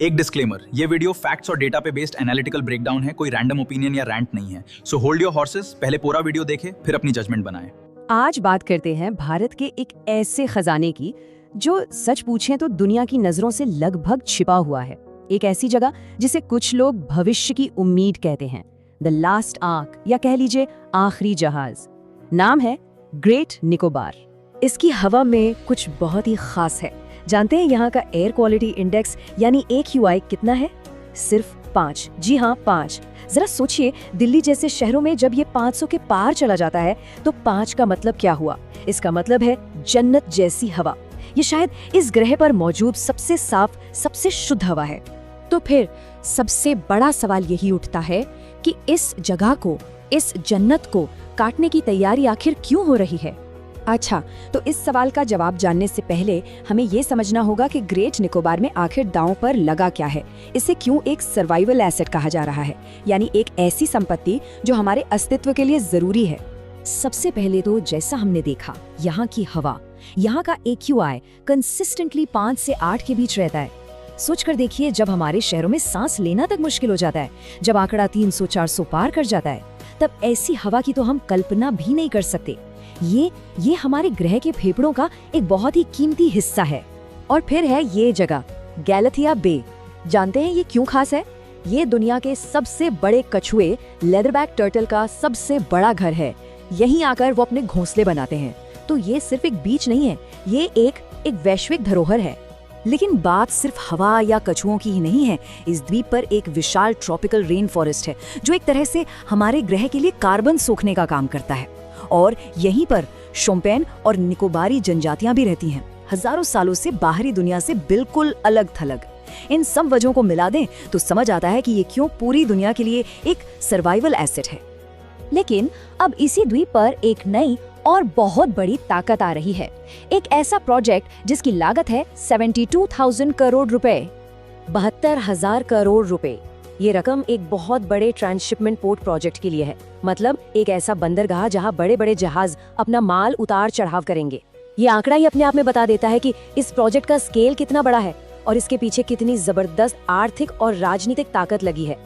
एक डिस्क्लेमर, ये video facts और डेटा पे बेस्ड एनालिटिकल ब्रेकडाउन है, कोई रैंडम ओपिनियन या रैंट नहीं है। सो होल्ड योर हॉर्सेस, पहले पूरा वीडियो देखें, फिर अपनी जजमेंट बनाएं। आज बात करते हैं भारत के एक ऐसे खजाने की जो सच पूछें तो दुनिया की नजरों से लगभग छिपा हुआ है। एक ऐसी जगह जिसे कुछ लोग भविष्य की उम्मीद कहते हैं, द लास्ट आर्क या कह लीजिए आखिरी जहाज। नाम है ग्रेट निकोबार। इसकी हवा में कुछ बहुत ही खास है। जानते हैं यहाँ का एयर क्वालिटी इंडेक्स यानी AQI कितना है? सिर्फ 5। जी हाँ, 5। जरा सोचिए, दिल्ली जैसे शहरों में जब ये 500 के पार चला जाता है तो 5 का मतलब क्या हुआ? इसका मतलब है जन्नत जैसी हवा। ये शायद इस ग्रह पर मौजूद सबसे साफ, सबसे शुद्ध हवा है। तो फिर सबसे बड़ा सवाल यही उठता है कि इस जगह को, इस जन्नत को काटने की तैयारी आखिर क्यों हो रही है? अच्छा, तो इस सवाल का जवाब जानने से पहले हमें ये समझना होगा कि ग्रेट निकोबार में आखिर दांव पर लगा क्या है। इसे क्यों एक सर्वाइवल एसेट कहा जा रहा है, यानी एक ऐसी संपत्ति जो हमारे अस्तित्व के लिए जरूरी है। सबसे पहले तो जैसा हमने देखा, यहाँ की हवा, यहाँ का AQI कंसिस्टेंटली 5 से 8 के बीच रहता है। सोच कर देखिए, जब हमारे शहरों में सांस लेना तक मुश्किल हो जाता है, जब आंकड़ा 300-400 पार कर जाता है, तब ऐसी हवा की तो हम कल्पना भी नहीं कर सकते। ये हमारे ग्रह के फेफड़ों का एक बहुत ही कीमती हिस्सा है। और फिर है ये जगह, गैलाथिया बे। जानते हैं ये क्यों खास है? ये दुनिया के सबसे बड़े कछुए लेदरबैक टर्टल का सबसे बड़ा घर है। यहीं आकर वो अपने घोंसले बनाते हैं। तो ये सिर्फ एक बीच नहीं है, ये एक वैश्विक धरोहर है। लेकिन बात सिर्फ हवा या कछुओं की ही नहीं है। इस द्वीप पर एक विशाल ट्रॉपिकल रेन फॉरेस्ट है जो एक तरह से हमारे ग्रह के लिए कार्बन सोखने का काम करता है। और यहीं पर शोम्पेन और निकोबारी जनजातियां भी रहती हैं, हजारों सालों से बाहरी दुनिया से बिल्कुल अलग थलग। इन सब वजहों को मिला दें तो समझ आता है कि ये क्यों पूरी दुनिया के लिए एक सर्वाइवल एसेट है। लेकिन अब इसी द्वीप पर एक नई और बहुत बड़ी ताकत आ रही है। एक ऐसा प्रोजेक्ट जिसकी लागत है 72,000 करोड़ रुपए। 72,000 करोड़ रुपए। ये रकम एक बहुत बड़े ट्रांसशिपमेंट पोर्ट प्रोजेक्ट के लिए है। मतलब एक ऐसा बंदरगाह जहां बड़े बड़े जहाज अपना माल उतार चढ़ाव करेंगे। ये आंकड़ा ही अपने आप में बता देता है कि इस प्रोजेक्ट का स्केल कितना बड़ा है और इसके पीछे कितनी जबरदस्त आर्थिक और राजनीतिक ताकत लगी है।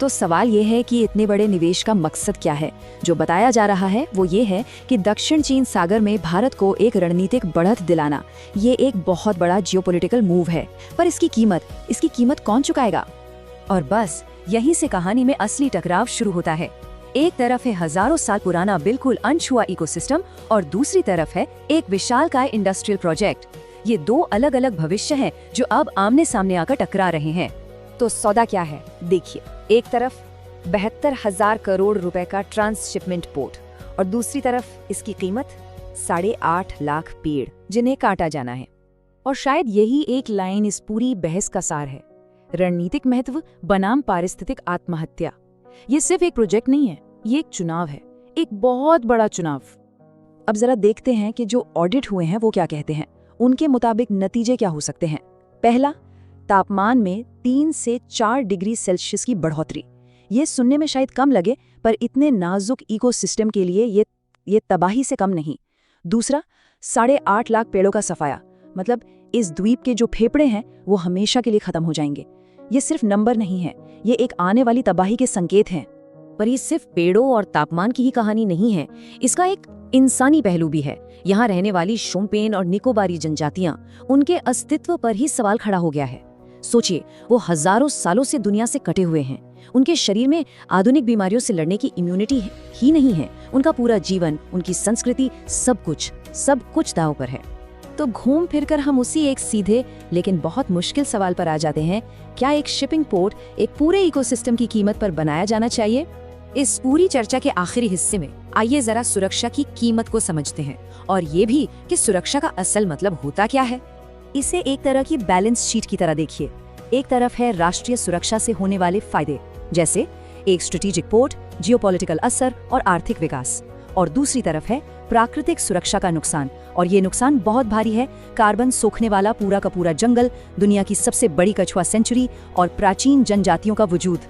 तो सवाल ये है कि इतने बड़े निवेश का मकसद क्या है? जो बताया जा रहा है वो ये है कि दक्षिण चीन सागर में भारत को एक रणनीतिक बढ़त दिलाना। ये एक बहुत बड़ा जियोपॉलिटिकल मूव है। पर इसकी कीमत कौन चुकाएगा? और बस यहीं से कहानी में असली टकराव शुरू होता है। एक तरफ है हजारों साल पुराना बिल्कुल अनछुआ इकोसिस्टम और दूसरी तरफ है एक विशालकाय इंडस्ट्रियल प्रोजेक्ट। ये दो अलग अलग भविष्य हैं जो अब आमने सामने आकर टकरा रहे हैं। तो सौदा क्या है? देखिए, एक तरफ 72,000 करोड़ रुपए का ट्रांसशिपमेंट पोर्ट और दूसरी तरफ इसकी कीमत 8.5 लाख पेड़ जिन्हें काटा जाना है। और शायद यही एक लाइन इस पूरी बहस का सार है। रणनीतिक महत्व बनाम पारिस्थितिक आत्महत्या। ये सिर्फ एक प्रोजेक्ट नहीं है, ये एक चुनाव है, एक बहुत बड़ा चुनाव। अब जरा देखते हैं कि जो ऑडिट हुए हैं वो क्या कहते हैं। उनके मुताबिक नतीजे क्या हो सकते हैं? पहला, तापमान में 3 से 4 डिग्री सेल्सियस की बढ़ोतरी। ये सुनने में शायद कम लगे, पर इतने नाजुक इकोसिस्टम के लिए ये तबाही से कम नहीं। दूसरा, 8.5 लाख पेड़ों का सफाया। मतलब इस द्वीप के जो फेफड़े हैं वो हमेशा के लिए खत्म हो जाएंगे। ये सिर्फ नंबर नहीं है, ये एक आने वाली तबाही के संकेत हैं। पर ये सिर्फ पेड़ों और तापमान की ही कहानी नहीं है, इसका एक इंसानी पहलू भी है। यहाँ रहने वाली शोम्पेन और निकोबारी जनजातियां, उनके अस्तित्व पर ही सवाल खड़ा हो गया है। सोचिए, वो हजारों सालों से दुनिया से कटे हुए हैं। उनके शरीर में आधुनिक बीमारियों से लड़ने की इम्यूनिटी ही नहीं है। उनका पूरा जीवन, उनकी संस्कृति, सब कुछ दांव पर है। तो घूम फिरकर हम उसी एक सीधे लेकिन बहुत मुश्किल सवाल पर आ जाते हैं, क्या एक शिपिंग पोर्ट एक पूरे इकोसिस्टम की कीमत पर बनाया जाना चाहिए? इस पूरी चर्चा के आखिरी हिस्से में आइए जरा सुरक्षा की कीमत को समझते हैं और ये भी कि सुरक्षा का असल मतलब होता क्या है। इसे एक तरह की बैलेंस शीट की तरह देखिए। एक तरफ है राष्ट्रीय सुरक्षा से होने वाले फायदे, जैसे एक स्ट्रेटेजिक पोर्ट, जियोपॉलिटिकल असर और आर्थिक विकास, और दूसरी तरफ है प्राकृतिक सुरक्षा का नुकसान, और ये नुकसान बहुत भारी है। कार्बन सोखने वाला पूरा का पूरा जंगल, दुनिया की सबसे बड़ी कछुआ सेंचुरी और प्राचीन जनजातियों का वजूद।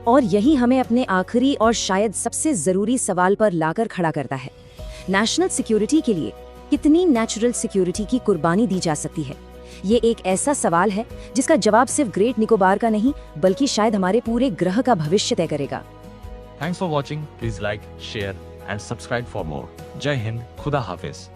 और यही हमें अपने आखिरी और शायद सबसे जरूरी सवाल पर लाकर खड़ा करता है। नेशनल सिक्योरिटी के लिए कितनी नेचुरल सिक्योरिटी की कुर्बानी दी जा सकती है? ये एक ऐसा सवाल है जिसका जवाब सिर्फ ग्रेट निकोबार का नहीं बल्कि शायद हमारे पूरे ग्रह का भविष्य तय करेगा। Thanks for watching. Please like, share and subscribe for more. Jai Hind, Khuda Hafiz.